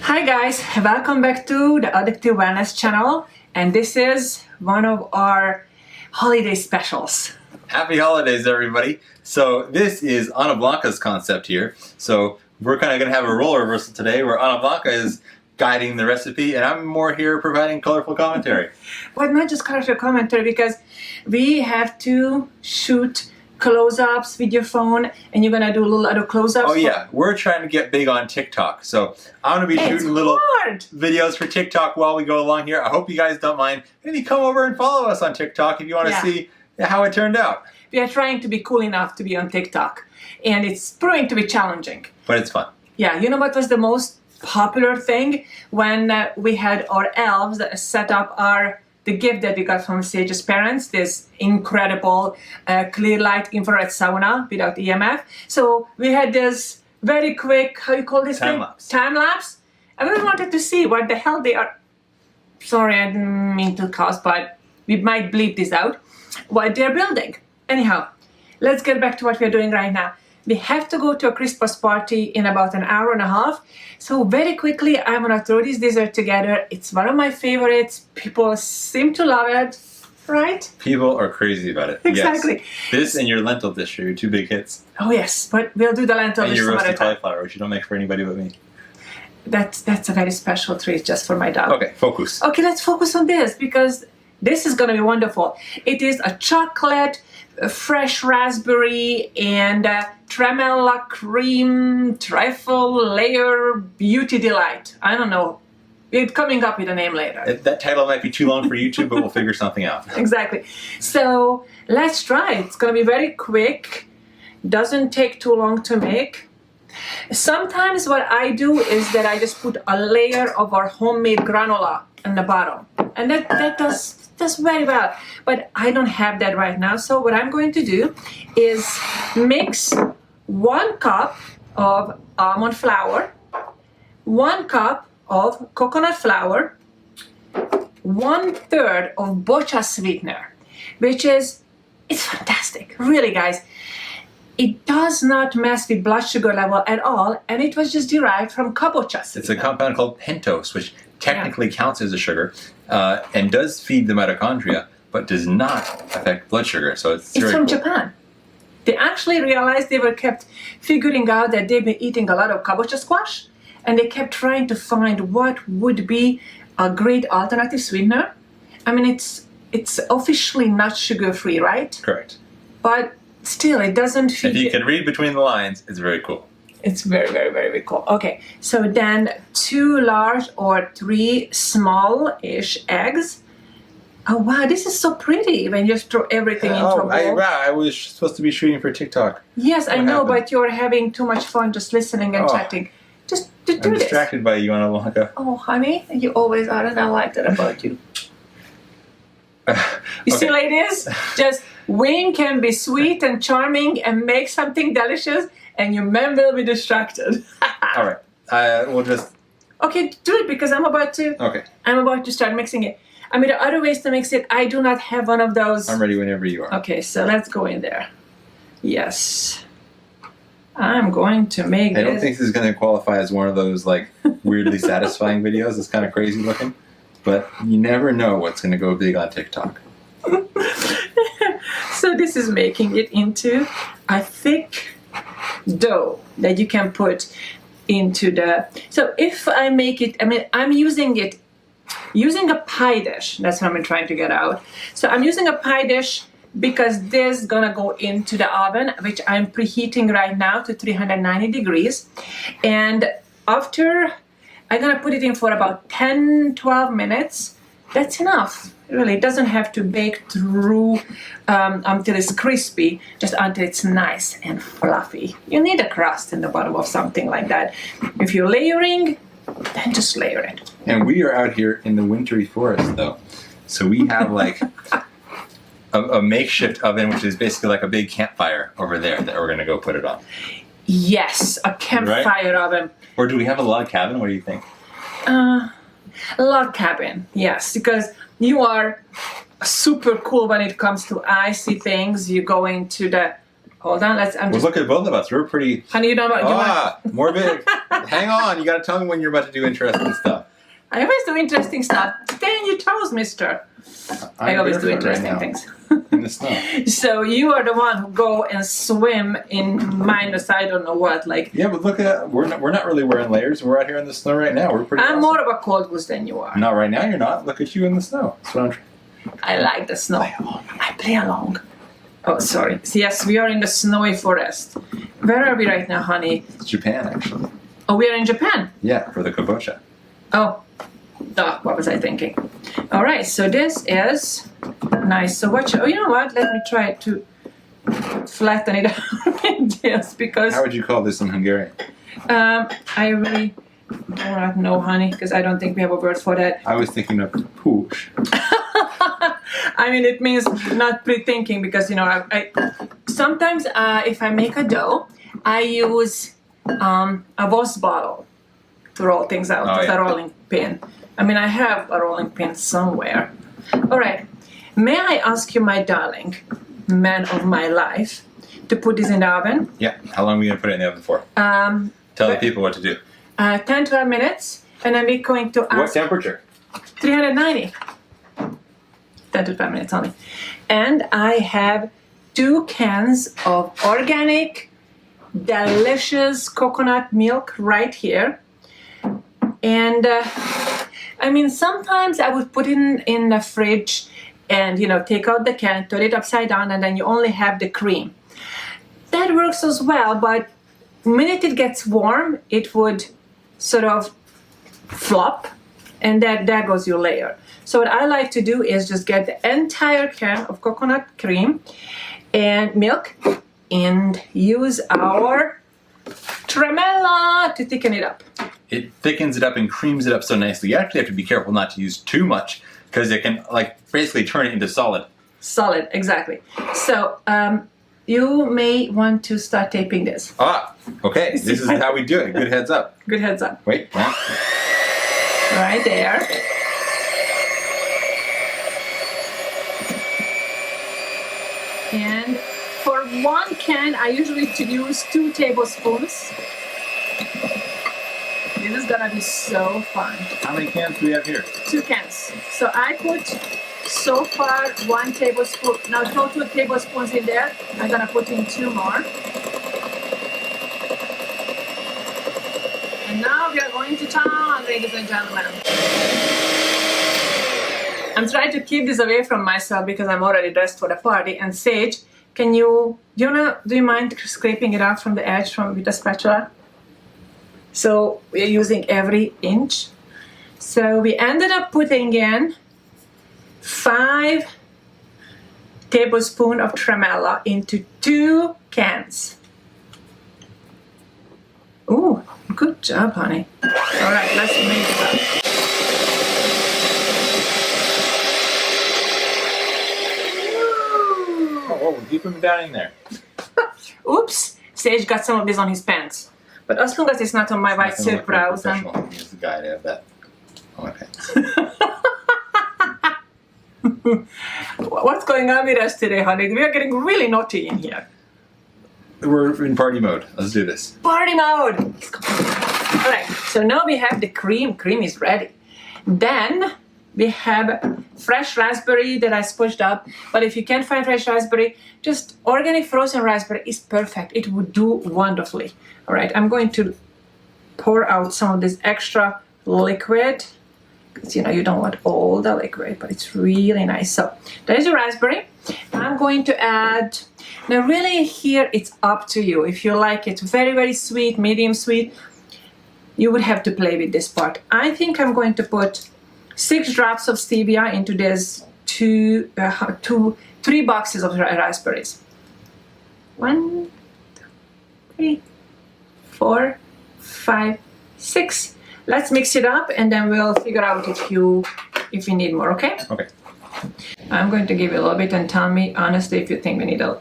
Hi guys, welcome back to the Addictive Wellness channel, and this is one of our holiday specials. Happy holidays, everybody. So this is AnnaBlanca's concept here. So we're kind of going to have a role reversal today where AnnaBlanca is guiding the recipe and I'm more here providing colorful commentary. But not just colorful commentary, because we have to shoot close-ups with your phone, and you're gonna do a little other close-ups. Oh yeah, we're trying to get big on TikTok. So I'm gonna be shooting little videos for TikTok while we go along here. I hope you guys don't mind. Maybe come over and follow us on TikTok if you want to see how it turned out. We are trying to be cool enough to be on TikTok, and it's proving to be challenging. But it's fun. Yeah, you know what was the most popular thing? When we had our elves set up the gift that we got from Sage's parents, this incredible clear light infrared sauna without EMF. So we had this very quick, how you call this thing? Time-lapse. Time-lapse. And we wanted to see what the hell they are. Sorry, I didn't mean to cuss, but we might bleep this out. What they're building. Anyhow, let's get back to what we're doing right now. We have to go to a Christmas party in about an hour and a half. So very quickly, I'm gonna throw this dessert together. It's one of my favorites. People seem to love it, right? People are crazy about it. Exactly. Yes. This and your lentil dish are your two big hits. Oh yes, but we'll do the lentil dish some other time. And your roasted cauliflower, which you don't make for anybody but me. That's a very special treat just for my dog. Okay, focus. Okay, let's focus on this, because this is gonna be wonderful. It is a chocolate, fresh raspberry, and Tremella cream trifle layer beauty delight. I don't know. We're coming up with a name later. That title might be too long for YouTube, but we'll figure something out. Exactly. So let's try it. It's going to be very quick. Doesn't take too long to make. Sometimes what I do is that I just put a layer of our homemade granola in the bottom. And that does very well. But I don't have that right now. So what I'm going to do is mix 1 cup of almond flour, 1 cup of coconut flour, 1/3 of bocha sweetener, which it's fantastic. Really, guys. It does not mess with blood sugar level at all, and it was just derived from kabocha sweetener. It's a compound called pentose, which technically counts as a sugar and does feed the mitochondria, but does not affect blood sugar. So it's very from cool. Japan. They actually realized they were kept figuring out that they've been eating a lot of kabocha squash, and they kept trying to find what would be a great alternative sweetener. I mean, it's officially not sugar-free, right? Correct. But still, it doesn't feed. If you can read between the lines, it's very cool. It's very, very, very cool. Okay, so then 2 large or 3 small-ish eggs. Oh wow, this is so pretty when you throw everything into a bowl. I was supposed to be shooting for TikTok. Yes, I know, but you're having too much fun just listening and chatting. Just do this. I'm distracted by you, AnnaBlanca. Oh, honey, you always are, and I like that about you. You see, ladies, just Wayne can be sweet and charming and make something delicious, and your man will be distracted. All right, we'll just. Okay, do it, because I'm about to start mixing it. I mean, there are other ways to mix it. I do not have one of those. I'm ready whenever you are. Okay, so let's go in there. Yes. I'm going to make I don't think this is going to qualify as one of those like weirdly satisfying videos. It's kind of crazy looking, but you never know what's going to go big on TikTok. So this is making it into a thick dough that you can put into the. So if I make it, I mean, I'm using a pie dish. That's what I'm trying to get out. So I'm using a pie dish because this is gonna go into the oven, which I'm preheating right now to 390 degrees. And after, I'm gonna put it in for about 10-12 minutes. That's enough. Really, it doesn't have to bake through until it's crispy, just until it's nice and fluffy. You need a crust in the bottom of something like that. If you're layering, then just layer it. And we are out here in the wintry forest, though. So we have like a makeshift oven, which is basically like a big campfire over there that we're going to go put it on. Yes, a campfire oven. Or do we have a log cabin? What do you think? A log cabin, yes, because you are super cool when it comes to icy things. You go into the Hold on, I'm Well, just... look at both of us. We're pretty... Honey, you don't want... more big. Hang on. You got to tell me when you're about to do interesting stuff. I always do interesting stuff. Stay on your toes, mister. I always do interesting things. In the snow. So you are the one who go and swim in minus I don't know what. Like Yeah, but look at we're not really wearing layers. We're out here in the snow right now. We're pretty I'm awesome. more of a cold goose than you are. Not right now, you're not. Look at you in the snow. That's what I'm trying. I like the snow. I play along. Oh, sorry. Yes, we are in the snowy forest. Where are we right now, honey? It's Japan, actually. Oh, we are in Japan. Yeah, for the kabocha. Oh, duh, what was I thinking? All right, so this is nice. So what? Oh, you know what? Let me try to flatten it out with this because. How would you call this in Hungarian? I really don't know, honey, because I don't think we have a word for that. I was thinking of pooch. I mean, it means not pre-thinking because, you know, I sometimes if I make a dough, I use a Voss bottle to roll things out with a rolling pin. I mean, I have a rolling pin somewhere. All right. May I ask you, my darling, man of my life, to put this in the oven? Yeah. How long are we going to put it in the oven for? Tell the people what to do. 10-12 minutes, and then we're going to ask... What temperature? 390. 10 to 12 minutes only. And I have 2 cans of organic, delicious coconut milk right here. And I mean, sometimes I would put it in the fridge and, you know, take out the can, turn it upside down, and then you only have the cream. That works as well, but the minute it gets warm, it would sort of flop, and there goes your layer. So what I like to do is just get the entire can of coconut cream and milk and use our Tremella to thicken it up. It thickens it up and creams it up so nicely. You actually have to be careful not to use too much because it can like basically turn it into solid. Solid, exactly. So you may want to start taping this. Okay. This is how we do it. Good heads up. Good heads up. Wait. Right there. And for 1 can, I usually use 2 tablespoons. This is gonna be so fun. How many cans do we have here? 2 cans. So I put so far 1 tablespoon. Now throw 2 tablespoons in there. I'm gonna put in 2 more. And now we are going to town, ladies and gentlemen. I'm trying to keep this away from myself because I'm already dressed for the party. And Sage, do you mind scraping it out from the edge with the spatula? So we're using every inch. So we ended up putting in 5 tablespoons of Tremella into 2 cans. Ooh, good job, honey. All right, let's make it up. Oh, keep them down in there. Oops, Sage got some of this on his pants. But as long as it's not on my white silk blouse, He's the guy to have that on my pants. What's going on with us today, honey? We are getting really naughty in here. We're in party mode. Let's do this. Party mode! All right, so now we have the cream. Cream is ready. Then we have fresh raspberry that I sponged up. But if you can't find fresh raspberry, just organic frozen raspberry is perfect. It would do wonderfully. All right, I'm going to pour out some of this extra liquid. Because, you know, you don't want all the liquid, but it's really nice. So there's your raspberry. I'm going to add... Now really here it's up to you. If you like it very, very sweet, medium sweet, you would have to play with this part. I think I'm going to put 6 drops of stevia into this 3 boxes of raspberries. 1, 2, 3, 4, 5, 6. Let's mix it up and then we'll figure out if you need more, okay? Okay. I'm going to give you a little bit and tell me honestly if you think we need a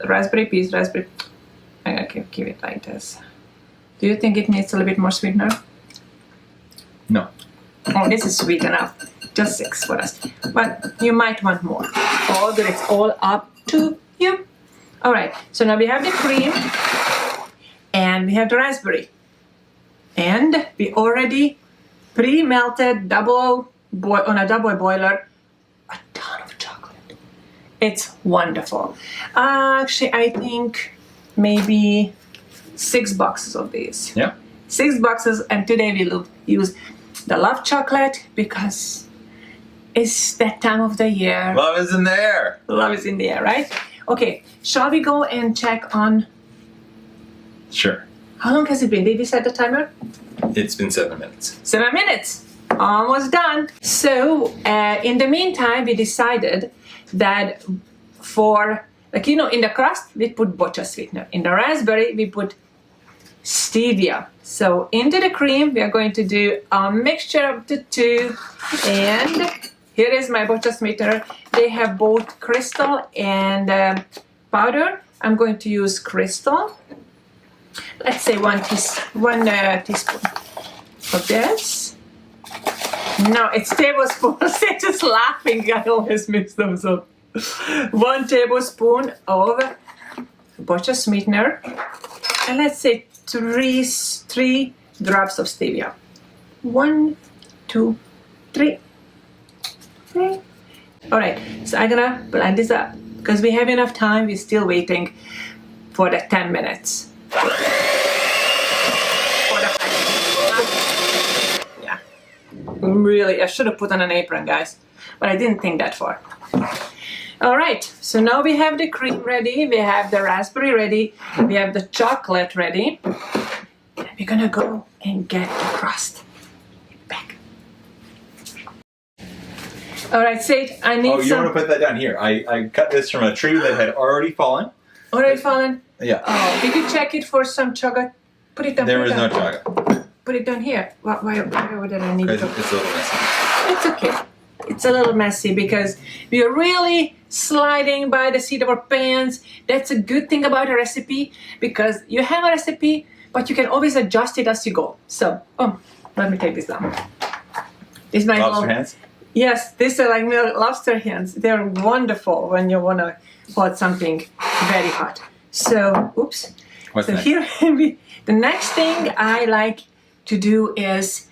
raspberry piece, raspberry. I'm gonna keep it like this. Do you think it needs a little bit more sweetener? No. Oh, this is sweet enough. Just 6 for us. But you might want more. All good, it's all up to you. All right, so now we have the cream and we have the raspberry. And we already pre-melted on a double boiler a ton of chocolate. It's wonderful. Actually, I think maybe 6 boxes of these. Yeah. 6 boxes, and today we use the love chocolate because it's that time of the year. Love is in the air. Love is in the air, right? Okay, shall we go and check on... Sure. How long has it been? Did you set the timer? It's been 7 minutes. 7 minutes. Almost done. So, in the meantime, we decided that for, like, you know, in the crust, we put boccia sweetener. In the raspberry, we put stevia. So, into the cream, we are going to do a mixture of the two. And here is my boccia sweetener. They have both crystal and powder. I'm going to use crystal. Let's say one teaspoon of this. No, it's tablespoons. They're just laughing. I always mix those up. 1 tablespoon of boccia sweetener. And let's say 3 drops of stevia. 1, 2, 3. Okay. All right, so I'm gonna blend this up because we have enough time. We're still waiting for the 10 minutes. Yeah, really, I should have put on an apron, guys, but I didn't think that far. All right, so now we have the cream ready, we have the raspberry ready, we have the chocolate ready, and we're gonna go and get the crust back. All right, Sage, I need some... Oh, you want to put that down here. I cut this from a tree that had already fallen. Already fallen? Yeah. Oh, did you check it for some chocolate? Put it down. There was no chocolate. Put it down here. Why did I need Because to? it's a little messy. It's okay. It's a little messy because we are really sliding by the seat of our pants. That's a good thing about a recipe because you have a recipe, but you can always adjust it as you go. So, let me take this down. This is my lobster hands? Yes, these are like lobster hands. They're wonderful when you want to hold something very hot. So, oops. What's next? Here, the next thing I like to do is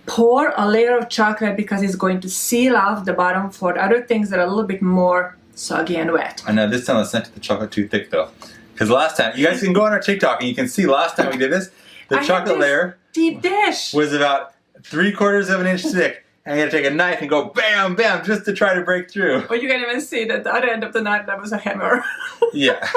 pour a layer of chocolate because it's going to seal off the bottom for the other things that are a little bit more soggy and wet. I know this time let's not get the chocolate too thick though. Because last time, you guys can go on our TikTok and you can see last time we did this, the chocolate layer deep dish was about 3/4 of an inch thick. And you had to take a knife and go bam, bam, just to try to break through. Well, you can even see that the other end of the knife, that was a hammer. Yeah.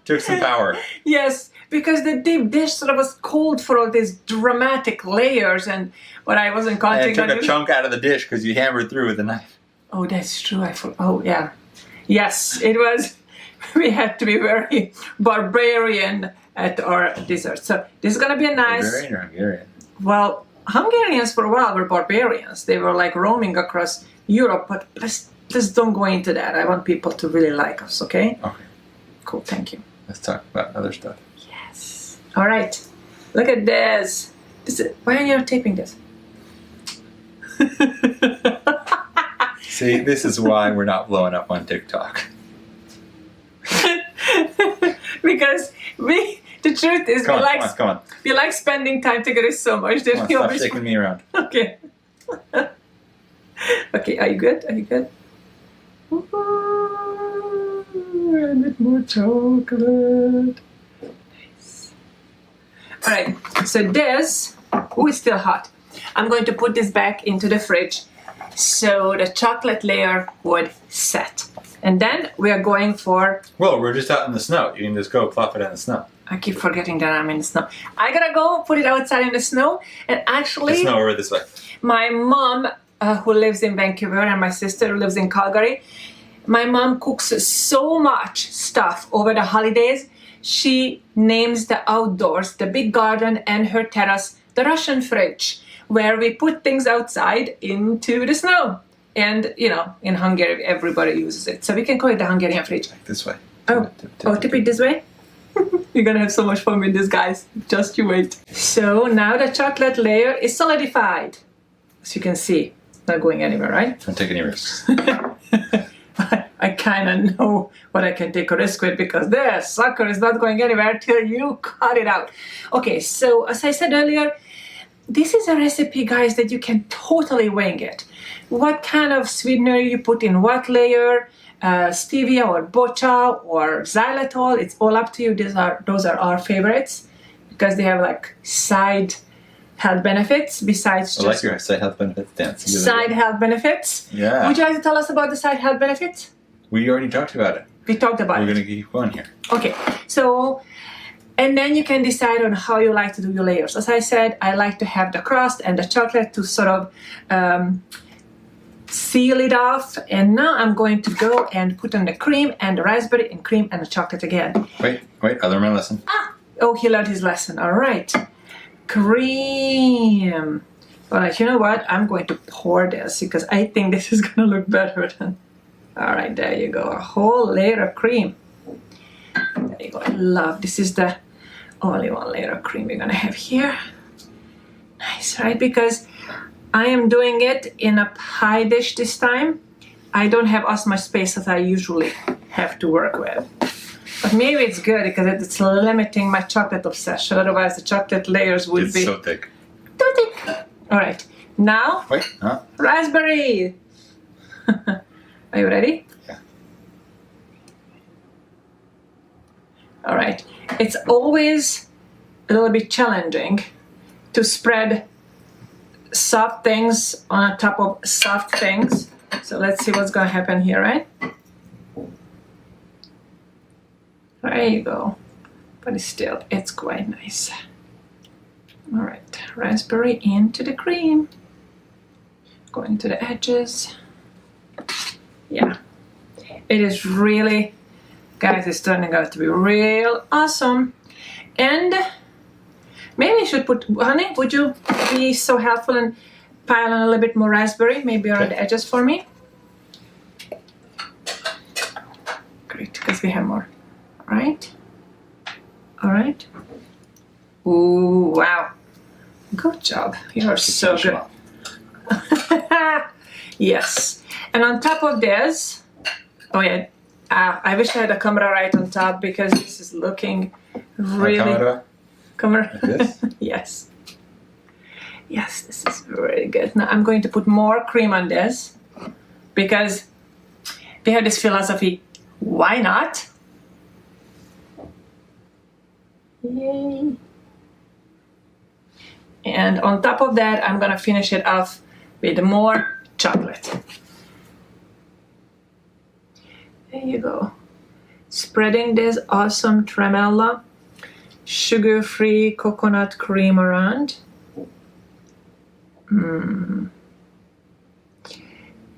Took some power. Yes, because the deep dish sort of was cold for all these dramatic layers, and what I wasn't counting on. And it took a chunk out of the dish because you hammered through with a knife. Oh, that's true. Oh, yeah. Yes, it was. We had to be very barbarian at our dessert. So this is going to be a nice... Barbarian or Hungarian? Well, Hungarians for a while were barbarians. They were like roaming across Europe, but let's don't go into that. I want people to really like us, okay? Okay. Cool, thank you. Let's talk about other stuff. Yes. All right. Look at this. Why are you taping this? See, this is why we're not blowing up on TikTok. Because the truth is, Come on. we like spending time together so much that we Stop always... shaking me around. Okay. Okay, are you good? Are you good? I need more chocolate. Nice. All right, so this, it's still hot. I'm going to put this back into the fridge so the chocolate layer would set. And then we are going for... Well, we're just out in the snow. You can just go plop it in the snow. I keep forgetting that I'm in the snow. I gotta go put it outside in the snow. And actually... The snow over this way. My mom, who lives in Vancouver, and my sister who lives in Calgary, my mom cooks so much stuff over the holidays. She names the outdoors, the big garden and her terrace, the Russian fridge, where we put things outside into the snow. And, you know, in Hungary, everybody uses it. So we can call it the Hungarian fridge. This way. Tip it this way? You're gonna have so much fun with this, guys. Just you wait. So now the chocolate layer is solidified. As you can see, not going anywhere, right? Don't take any risks. I kind of know what I can take a risk with, because this sucker is not going anywhere till you cut it out. Okay, so as I said earlier, this is a recipe, guys, that you can totally wing it. What kind of sweetener you put in what layer, stevia or bocha or xylitol, it's all up to you. Those are our favorites because they have like side health benefits besides just... I like your side health benefits dance. Side health benefits? Yeah. Would you like to tell us about the side health benefits? We already talked about it. We talked about it. We're going to keep going here. Okay, so, and then you can decide on how you like to do your layers. As I said, I like to have the crust and the chocolate to sort of seal it off. And now I'm going to go and put on the cream and the raspberry and cream and the chocolate again. Wait, I learned my lesson. Oh, he learned his lesson. All right. Cream. All right, you know what? I'm going to pour this because I think this is going to look better than... All right, there you go. A whole layer of cream. There you go. I love this. Is the only one layer of cream we're going to have here. Nice, right? Because I am doing it in a pie dish this time. I don't have as much space as I usually have to work with. But maybe it's good because it's limiting my chocolate obsession. Otherwise, the chocolate layers would be... It's so thick. Too thick. All right. Now, Wait, huh? Raspberry. Are you ready? Yeah. All right. It's always a little bit challenging to spread soft things on top of soft things. So let's see what's going to happen here, right? There you go. But still, it's quite nice. All right, raspberry into the cream. Going to the edges. Yeah, it is really, guys, it's turning out to be real awesome. And maybe I should put, honey, would you be so helpful and pile on a little bit more raspberry, maybe around the edges for me? Great, because we have more. All right. All right. Ooh, wow. Good job. You are so good. Yes. And on top of this, oh yeah, I wish I had a camera right on top because this is looking really... Camera? Like this? Yes. Yes, this is very good. Now I'm going to put more cream on this because we have this philosophy, why not? Yay. And on top of that, I'm gonna finish it off with more chocolate. There you go. Spreading this awesome Tremella sugar-free coconut cream around.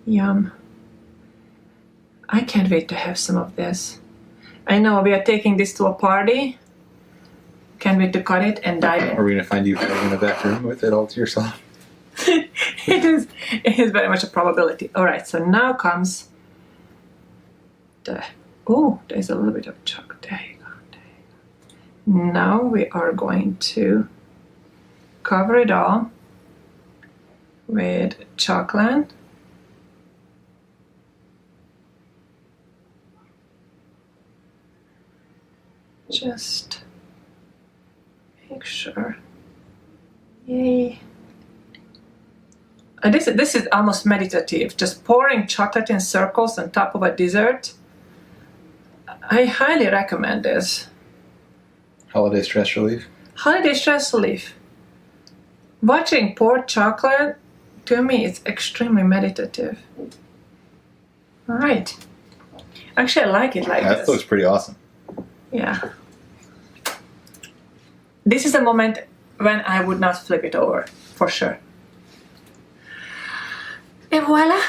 Yum. I can't wait to have some of this. I know we are taking this to a party. Can't wait to cut it and dive in. Are we going to find you in the back room with it all to yourself? It is very much a probability. All right, so now comes the... Oh, there's a little bit of chocolate. There you go. There you go. Now we are going to cover it all with chocolate. Just make sure. Yay. And this is almost meditative. Just pouring chocolate in circles on top of a dessert. I highly recommend this. Holiday stress relief? Holiday stress relief. Watching poured chocolate, to me, it's extremely meditative. All right. Actually, I like it like this. That looks pretty awesome. Yeah. This is a moment when I would not flip it over, for sure. And voila,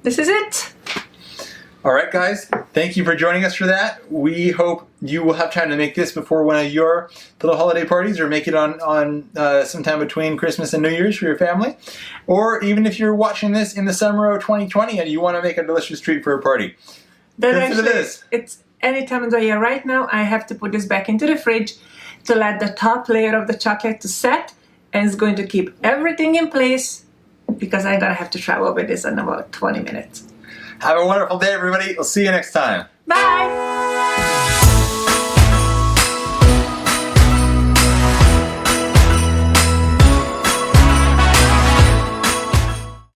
this is it. All right, guys, thank you for joining us for that. We hope you will have time to make this before one of your little holiday parties, or make it on sometime between Christmas and New Year's for your family. Or even if you're watching this in the summer of 2020 and you want to make a delicious treat for a party. Consider this. It's any time of the year. Right now, I have to put this back into the fridge to let the top layer of the chocolate to set, and it's going to keep everything in place because I'm gonna have to travel with this in about 20 minutes. Have a wonderful day, everybody. We'll see you next time. Bye!